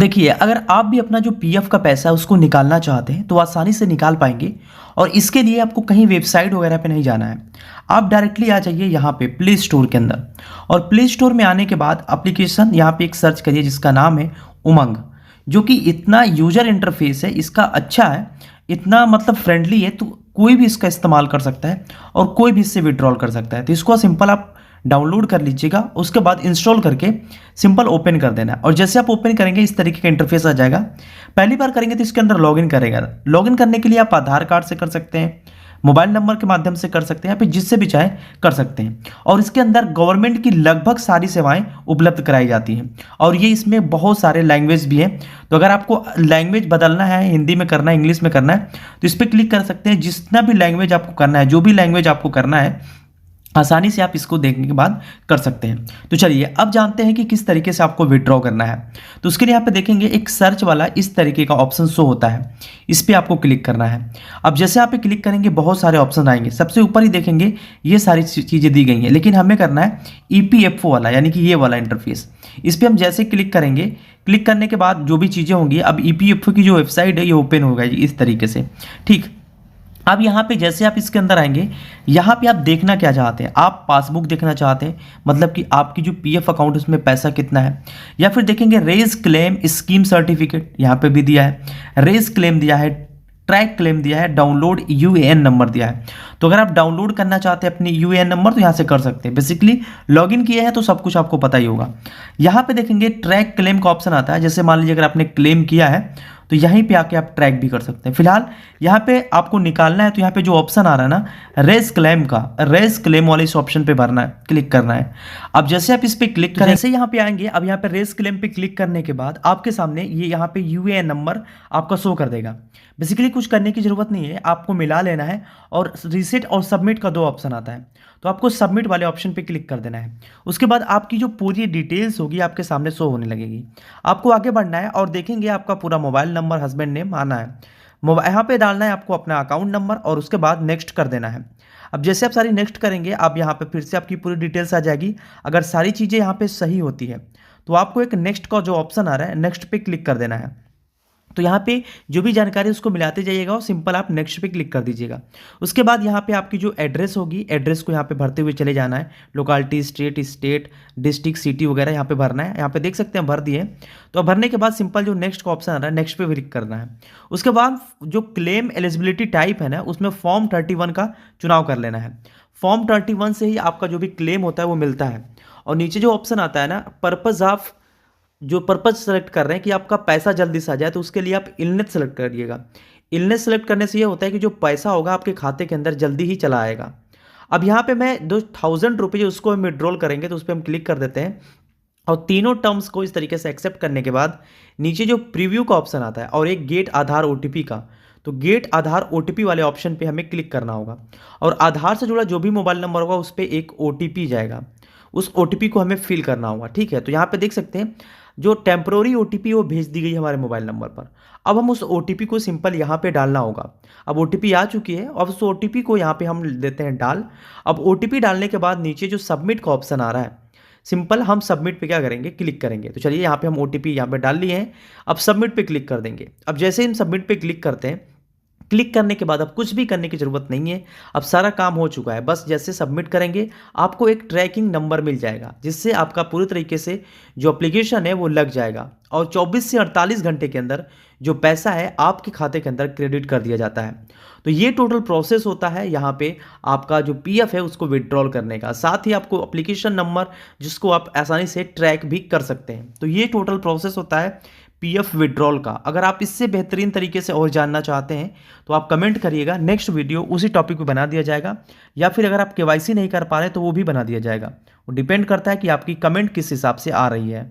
देखिए, अगर आप भी अपना जो पीएफ का पैसा है उसको निकालना चाहते हैं तो आसानी से निकाल पाएंगे। और इसके लिए आपको कहीं वेबसाइट वगैरह पे नहीं जाना है। आप डायरेक्टली आ जाइए यहाँ पे प्ले स्टोर के अंदर। और प्ले स्टोर में आने के बाद एप्लीकेशन यहाँ पे एक सर्च करिए जिसका नाम है उमंग। जो कि इतना यूजर इंटरफेस है इसका अच्छा है, इतना मतलब फ्रेंडली है, तो कोई भी इसका इस्तेमाल कर सकता है और कोई भी इससे विड्रॉल कर सकता है। तो इसको सिंपल आप डाउनलोड कर लीजिएगा, उसके बाद इंस्टॉल करके सिंपल ओपन कर देना है। और जैसे आप ओपन करेंगे इस तरीके का इंटरफेस आ जाएगा। पहली बार करेंगे तो इसके अंदर लॉगिन करेगा। लॉगिन करने के लिए आप आधार कार्ड से कर सकते हैं, मोबाइल नंबर के माध्यम से कर सकते हैं, या फिर जिससे भी चाहे कर सकते हैं। और इसके अंदर गवर्नमेंट की लगभग सारी सेवाएं उपलब्ध कराई जाती हैं। और ये इसमें बहुत सारे लैंग्वेज भी हैं। तो अगर आपको लैंग्वेज बदलना है, हिंदी में करना है, इंग्लिश में करना है, तो इस पर क्लिक कर सकते हैं। जितना भी लैंग्वेज आपको करना है, जो भी लैंग्वेज आपको करना है, आसानी से आप इसको देखने के बाद कर सकते हैं। तो चलिए अब जानते हैं कि किस तरीके से आपको विड्रॉ करना है। तो उसके लिए यहाँ पे देखेंगे एक सर्च वाला इस तरीके का ऑप्शन शो होता है, इस पर आपको क्लिक करना है। अब जैसे आप पे क्लिक करेंगे बहुत सारे ऑप्शन आएंगे। सबसे ऊपर ही देखेंगे ये सारी चीज़ें दी गई हैं, लेकिन हमें करना है ईपीएफओ वाला, यानी कि ये वाला इंटरफेस। इस पर हम जैसे क्लिक करेंगे, क्लिक करने के बाद जो भी चीज़ें होंगी, अब ईपीएफओ की जो वेबसाइट है ये ओपन होगा इस तरीके से। ठीक, अब यहाँ पे जैसे आप इसके अंदर आएंगे, यहाँ पे आप देखना क्या चाहते हैं। आप पासबुक देखना चाहते हैं, मतलब कि आपकी जो पीएफ अकाउंट है उसमें पैसा कितना है, या फिर देखेंगे रेज क्लेम स्कीम सर्टिफिकेट यहाँ पे भी दिया है, रेज क्लेम दिया है, ट्रैक क्लेम दिया है, डाउनलोड यूएएन नंबर दिया है। तो अगर आप डाउनलोड करना चाहते हैं अपनी यूएएन नंबर तो यहाँ से कर सकते हैं। बेसिकली लॉगिन किए हैं तो सब कुछ आपको पता ही होगा। यहाँ पे देखेंगे ट्रैक क्लेम का ऑप्शन आता है। जैसे मान लीजिए अगर आपने क्लेम किया है तो यहीं पे आके आप ट्रैक भी कर सकते हैं। फिलहाल यहाँ पे आपको निकालना है तो यहाँ पे जो ऑप्शन आ रहा है ना रेज क्लेम का, रेज क्लेम वाले इस ऑप्शन पे भरना है, क्लिक करना है। अब जैसे आप इस पे क्लिक करें, जैसे यहाँ पे आएंगे, अब यहाँ पे रेज क्लेम पे क्लिक करने के बाद आपके सामने ये यहाँ पे यूएएन नंबर आपका शो कर देगा। बेसिकली कुछ करने की जरूरत नहीं है, आपको मिला लेना है। और रीसेट और सबमिट का दो ऑप्शन आता है, तो आपको सबमिट वाले ऑप्शन पे क्लिक कर देना है। उसके बाद आपकी जो पूरी डिटेल्स होगी आपके सामने शो होने लगेगी। आपको आगे बढ़ना है और देखेंगे आपका पूरा मोबाइल नंबर, हस्बैंड नेम आना है, मोबाइल यहाँ पे डालना है आपको अपना अकाउंट नंबर, और उसके बाद नेक्स्ट कर देना है। अब जैसे आप सारी नेक्स्ट करेंगे, आप यहाँ पे फिर से आपकी पूरी डिटेल्स आ जाएगी। अगर सारी चीज़ें यहाँ पे सही होती है तो आपको एक नेक्स्ट का जो ऑप्शन आ रहा है, नेक्स्ट पे क्लिक कर देना है। तो यहाँ पे जो भी जानकारी उसको मिलाते जाइएगा और सिंपल आप नेक्स्ट पे क्लिक कर दीजिएगा। उसके बाद यहाँ पे आपकी जो एड्रेस होगी, एड्रेस को यहाँ पे भरते हुए चले जाना है। लोकालिटी, स्टेट, डिस्ट्रिक्ट, सिटी वगैरह यहाँ पे भरना है। यहाँ पे देख सकते हैं भर दिए। तो भरने के बाद सिंपल जो नेक्स्ट का ऑप्शन आ रहा है, नेक्स्ट पे क्लिक करना है। उसके बाद जो क्लेम एलिजिबिलिटी टाइप है ना, उसमें फॉर्म 31 का चुनाव कर लेना है। फॉर्म 31 से ही आपका जो भी क्लेम होता है वो मिलता है। और नीचे जो ऑप्शन आता है ना, पर्पज ऑफ, जो पर्पज सेलेक्ट कर रहे हैं कि आपका पैसा जल्दी से आ जाए, तो उसके लिए आप इलनेस सेलेक्ट करिएगा। इलनेस सेलेक्ट करने से ये होता है कि जो पैसा होगा आपके खाते के अंदर जल्दी ही चला आएगा। अब यहाँ पे मैं 2,000 रुपये उसको हम विड्रॉल करेंगे तो उस पर हम क्लिक कर देते हैं। और तीनों टर्म्स को इस तरीके से एक्सेप्ट करने के बाद नीचे जो प्रीव्यू का ऑप्शन आता है और एक गेट आधार ओटीपी का, तो गेट आधार ओटीपी वाले ऑप्शन पे हमें क्लिक करना होगा। और आधार से जुड़ा जो भी मोबाइल नंबर होगा उस पर एक ओटीपी जाएगा, उस ओटीपी को हमें फिल करना होगा। ठीक है, तो यहाँ पे देख सकते हैं जो टेम्प्रोरी ओटीपी वो भेज दी गई हमारे मोबाइल नंबर पर। अब हम उस ओटीपी को सिंपल यहाँ पे डालना होगा। अब ओटीपी आ चुकी है, अब उस ओटीपी को यहाँ पे हम देते हैं डाल। अब ओटीपी डालने के बाद नीचे जो सबमिट का ऑप्शन आ रहा है, सिंपल हम सबमिट पे क्या करेंगे, क्लिक करेंगे। तो चलिए यहाँ पे हम ओटीपी यहाँ पे डाल लिए हैं, अब सबमिट पे क्लिक कर देंगे। अब जैसे हम सबमिट पे क्लिक करते हैं, क्लिक करने के बाद अब कुछ भी करने की ज़रूरत नहीं है, अब सारा काम हो चुका है। बस जैसे सबमिट करेंगे आपको एक ट्रैकिंग नंबर मिल जाएगा, जिससे आपका पूरी तरीके से जो एप्लीकेशन है वो लग जाएगा। और 24 से 48 घंटे के अंदर जो पैसा है आपके खाते के अंदर क्रेडिट कर दिया जाता है। तो ये टोटल प्रोसेस होता है यहाँ पे आपका जो पीएफ है उसको विड्रॉल करने का। साथ ही आपको एप्लीकेशन नंबर जिसको आप आसानी से ट्रैक भी कर सकते हैं। तो ये टोटल प्रोसेस होता है पीएफ विड्रॉल का। अगर आप इससे बेहतरीन तरीके से और जानना चाहते हैं तो आप कमेंट करिएगा, नेक्स्ट वीडियो उसी टॉपिक पे बना दिया जाएगा। या फिर अगर आप केवाईसी नहीं कर पा रहे तो वो भी बना दिया जाएगा। वो डिपेंड करता है कि आपकी कमेंट किस हिसाब से आ रही है।